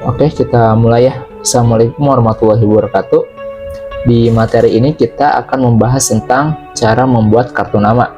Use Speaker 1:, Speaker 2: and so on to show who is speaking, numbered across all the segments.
Speaker 1: Oke, kita mulai ya. Assalamualaikum warahmatullahi wabarakatuh. Di materi ini kita akan membahas tentang cara membuat kartu nama.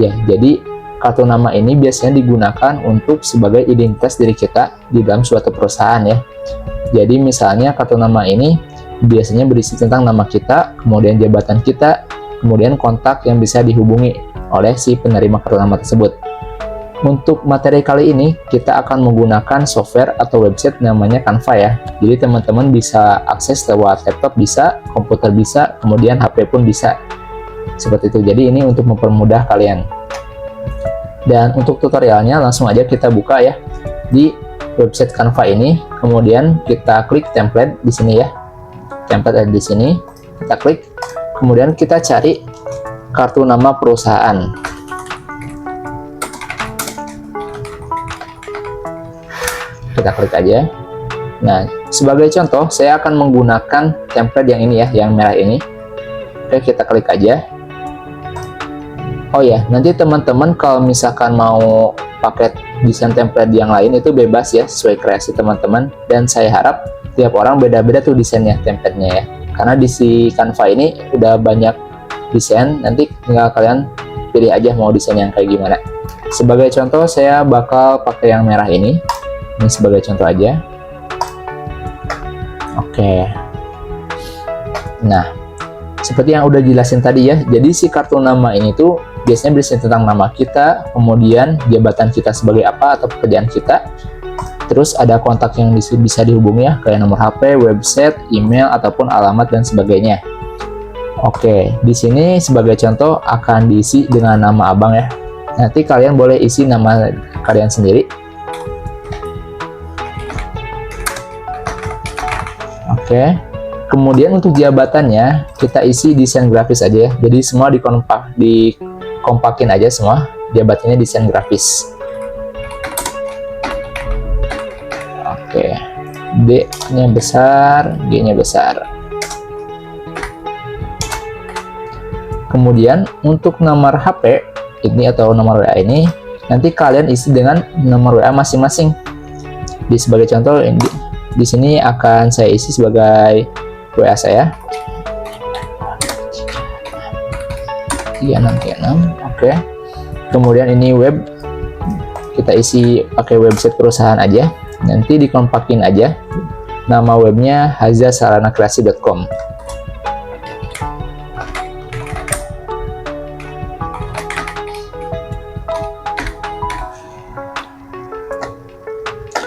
Speaker 1: Ya, jadi kartu nama ini biasanya digunakan untuk sebagai identitas diri kita di dalam suatu perusahaan ya. Jadi misalnya kartu nama ini biasanya berisi tentang nama kita, kemudian jabatan kita, kemudian kontak yang bisa dihubungi oleh si penerima kartu nama tersebut. Untuk materi kali ini kita akan menggunakan software atau website namanya Canva ya. Jadi teman-teman bisa akses lewat laptop bisa, komputer bisa, kemudian HP pun bisa. Seperti itu. Jadi ini untuk mempermudah kalian. Dan untuk tutorialnya langsung aja kita buka ya di website Canva ini. Kemudian kita klik template di sini ya. Template ada di sini. Kita klik. Kemudian kita cari kartu nama perusahaan. Kita klik aja. Nah, sebagai contoh saya akan menggunakan template yang ini ya, yang merah ini. Oke, kita klik aja. Oh ya, nanti teman-teman kalau misalkan mau pakai desain template yang lain itu bebas ya, sesuai kreasi teman-teman. Dan saya harap tiap orang beda-beda tuh desainnya, template-nya ya. Karena di si Canva ini udah banyak desain, nanti tinggal kalian pilih aja mau desain yang kayak gimana. Sebagai contoh saya bakal pakai yang merah ini. Ini sebagai contoh aja. Oke. Nah, seperti yang udah jelasin tadi ya, jadi si kartu nama ini tuh biasanya berisi tentang nama kita, kemudian jabatan kita sebagai apa atau pekerjaan kita, terus ada kontak yang bisa dihubungi ya, kayak nomor HP, website, email, ataupun alamat dan sebagainya. Oke, di sini sebagai contoh akan diisi dengan nama abang ya. Nanti kalian boleh isi nama kalian sendiri. Oke, kemudian untuk jabatannya kita isi desain grafis aja ya. Jadi semua dikompakin aja semua, jabatannya desain grafis. Oke, D-nya besar, G-nya besar. Kemudian untuk nomor HP ini atau nomor WA ini nanti kalian isi dengan nomor WA masing-masing. Di sebagai contoh ini. Di sini akan saya isi sebagai WA saya 3636. Oke. Kemudian ini web kita isi pakai website perusahaan aja. Nanti dikompakin aja. Nama webnya hazasaranakrasi.com.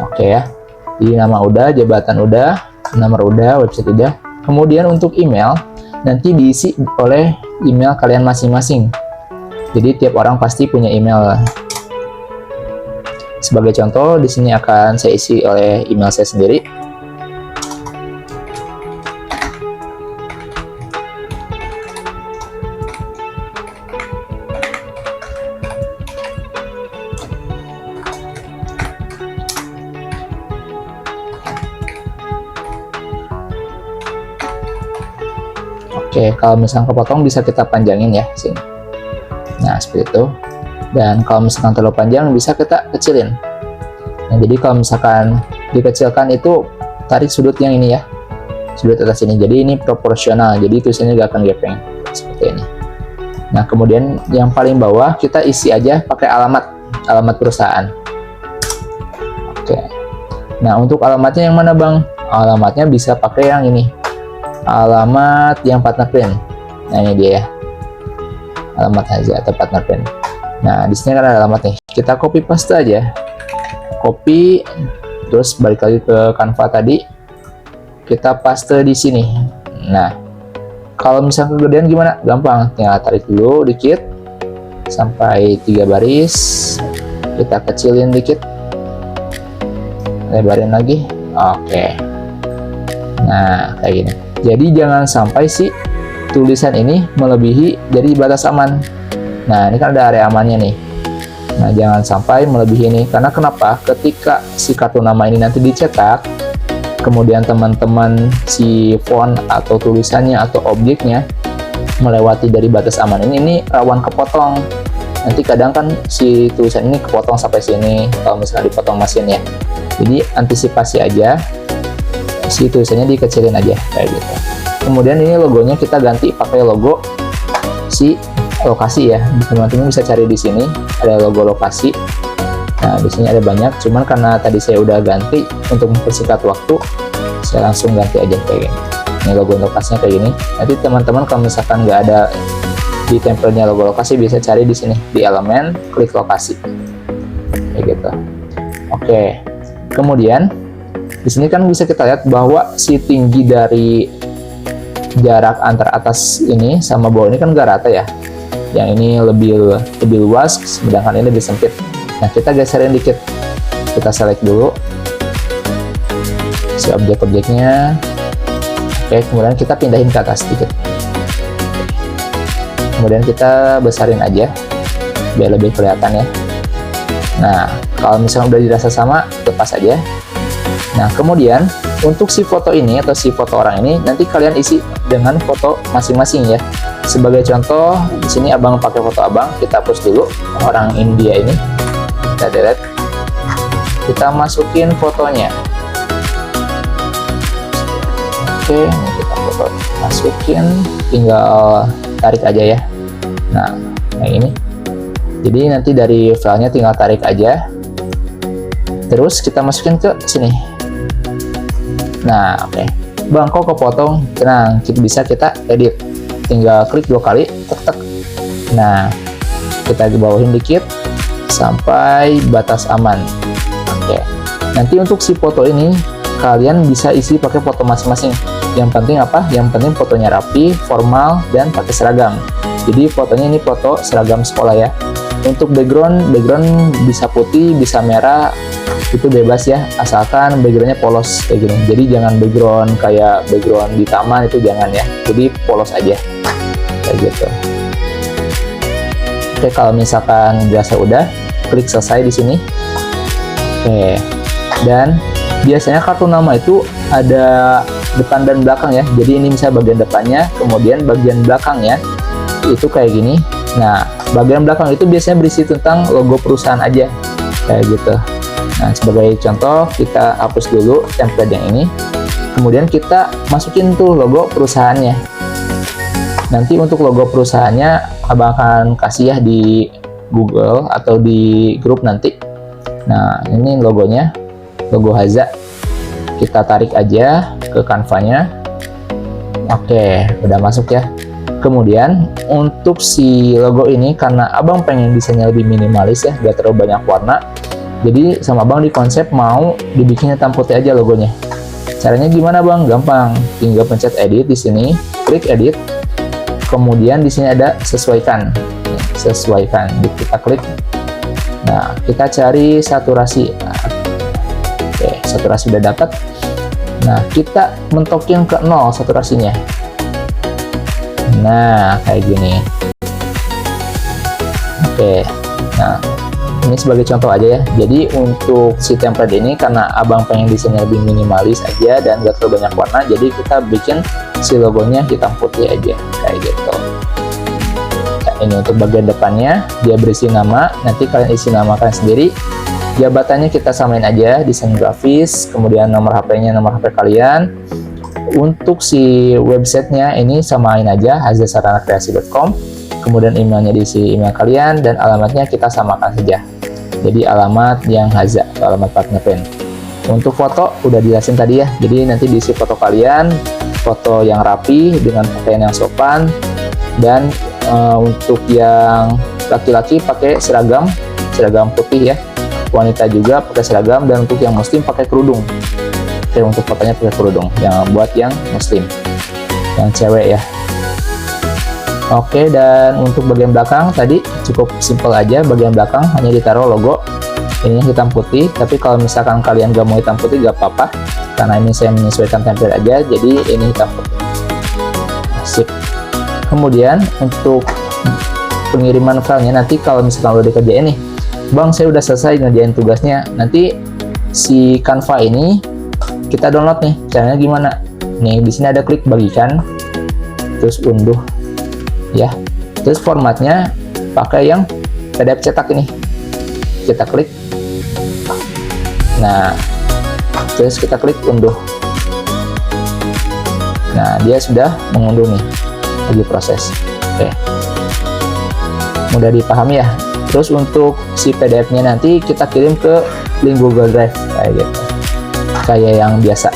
Speaker 1: Oke ya. Jadi nama udah, jabatan udah, nomor udah, website udah. Kemudian untuk email nanti diisi oleh email kalian masing-masing. Jadi tiap orang pasti punya email. Sebagai contoh di sini akan saya isi oleh email saya sendiri. Oke, kalau misalkan kepotong bisa kita panjangin ya sini. Nah, seperti itu. Dan kalau misalkan terlalu panjang bisa kita kecilin. Nah, jadi kalau misalkan dikecilkan itu tarik sudut yang ini ya. Sudut atas ini. Jadi ini proporsional. Jadi tulisannya gak akan gepeng seperti ini. Nah, kemudian yang paling bawah kita isi aja pakai alamat perusahaan. Oke. Nah, untuk alamatnya yang mana, Bang? Alamatnya bisa pakai yang ini. Alamat yang partner print. Nah, ini dia ya. Alamat aja atau partner print. Nah, di sini kan ada alamat nih. Kita copy paste aja. Copy terus balik lagi ke Canva tadi. Kita paste di sini. Nah, kalau misalnya kegedean gimana? Gampang. Tinggal tarik dulu dikit sampai 3 baris. Kita kecilin dikit. Lebarin lagi. Oke. Nah, kayak gini. Jadi jangan sampai si tulisan ini melebihi dari batas aman. Nah, ini kan ada area amannya nih. Nah, jangan sampai melebihi ini. Karena kenapa? Ketika si kartu nama ini nanti dicetak, kemudian teman-teman si font atau tulisannya atau objeknya melewati dari batas aman ini rawan kepotong. Nanti kadang kan si tulisan ini kepotong sampai sini kalau misalnya dipotong mesin ya. Jadi antisipasi aja. si tulisannya dikecilin aja kayak gitu. Kemudian ini logonya kita ganti pakai logo si lokasi ya. Teman-teman bisa cari di sini ada logo lokasi. Nah, di sini ada banyak, cuman karena tadi saya udah ganti untuk mempersingkat waktu, saya langsung ganti aja kayak gini. Ini logo lokasinya kayak gini. Nanti teman-teman kalau misalkan nggak ada di tempelnya logo lokasi, bisa cari di sini di elemen, klik lokasi kayak gitu. Oke, kemudian di sini kan bisa kita lihat bahwa si tinggi dari jarak antara atas ini sama bawah ini kan nggak rata ya. Yang ini lebih luas, sedangkan ini lebih sempit. Nah, kita geserin dikit. Kita select dulu si objek-objeknya. Oke, kemudian kita pindahin ke atas sedikit. Kemudian kita besarin aja biar lebih kelihatan ya. Nah, kalau misalnya udah dirasa sama, lepas aja. Nah, kemudian untuk si foto ini atau si foto orang ini nanti kalian isi dengan foto masing-masing ya. Sebagai contoh, di sini abang pakai foto abang, kita hapus dulu orang India ini. Kita delete. Kita masukin fotonya. Oke, ini kita foto masukin, tinggal tarik aja ya. Nah, kayak ini. Jadi nanti dari filenya tinggal tarik aja. Terus kita masukin ke sini. Nah, oke. Bang, kok kepotong? Tenang, bisa kita edit. Tinggal klik 2 kali, tek. Nah, kita dibawahin dikit sampai batas aman. Oke. Nanti untuk si foto ini kalian bisa isi pakai foto masing-masing. Yang penting apa? Yang penting fotonya rapi, formal, dan pakai seragam. Jadi fotonya ini foto seragam sekolah ya. Untuk background bisa putih, bisa merah, itu bebas ya, asalkan backgroundnya polos kayak gini. Jadi jangan background kayak background di taman, itu jangan ya. Jadi polos aja kayak gitu. Oke, kalau misalkan dirasa udah, klik selesai di sini. Oke, dan biasanya kartu nama itu ada depan dan belakang ya. Jadi ini misalnya bagian depannya, kemudian bagian belakangnya itu kayak gini. Nah, bagian belakang itu biasanya berisi tentang logo perusahaan aja kayak gitu. Nah, sebagai contoh kita hapus dulu template yang ini, kemudian kita masukin tuh logo perusahaannya. Nanti untuk logo perusahaannya abang akan kasih ya di Google atau di grup nanti. Nah, ini logonya, logo Haza. Kita tarik aja ke kanvanya. Oke, udah masuk ya. Kemudian untuk si logo ini, karena abang pengen desainnya lebih minimalis ya, gak terlalu banyak warna, jadi sama abang di konsep mau dibikin hitam putih aja logonya. Caranya gimana bang? Gampang, tinggal pencet edit di sini, klik edit, kemudian di sini ada sesuaikan, kita klik. Nah, kita cari saturasi. Oke, saturasi udah dapat. Nah, kita mentokin ke 0 saturasinya. Nah, kayak gini. Oke, nah ini sebagai contoh aja ya. Jadi untuk si template ini karena abang pengen desainnya lebih minimalis aja dan gak terlalu banyak warna, jadi kita bikin si logonya hitam putih aja kayak gitu. Nah, ini untuk bagian depannya dia berisi nama, nanti kalian isi nama kalian sendiri. Jabatannya kita samain aja, desain grafis, kemudian nomor HP-nya nomor HP kalian. Untuk si websitenya ini samain aja, hazasaranakreasi.com. Kemudian emailnya diisi email kalian, dan alamatnya kita samakan saja. Jadi alamat yang Haza, alamat partner pen. Untuk foto udah dijelasin tadi ya. Jadi nanti diisi foto kalian, foto yang rapi dengan pakaian yang sopan, dan untuk yang laki-laki pakai seragam putih ya. Wanita juga pakai seragam, dan untuk yang muslim pakai kerudung. Oke, untuk fotonya pakai kerudung. Yang buat yang muslim, yang cewek ya. Oke, dan untuk bagian belakang tadi cukup simple aja. Bagian belakang hanya ditaruh logo ini hitam putih, tapi kalau misalkan kalian gak mau hitam putih gak apa-apa, karena ini saya menyesuaikan template aja, jadi ini hitam putih. Sip. Kemudian untuk pengiriman filenya nanti kalau misalkan udah dikerjain nih, bang saya udah selesai ngerjain tugasnya, nanti si Canva ini kita download nih. Caranya gimana? Nih di sini ada klik bagikan, terus unduh ya, terus formatnya pakai yang PDF cetak ini, kita klik. Nah, terus kita klik unduh. Nah, dia sudah mengunduh nih, lagi proses. Oke, mudah dipahami ya. Terus untuk si PDF-nya nanti kita kirim ke link Google Drive kayak gitu, kayak yang biasa.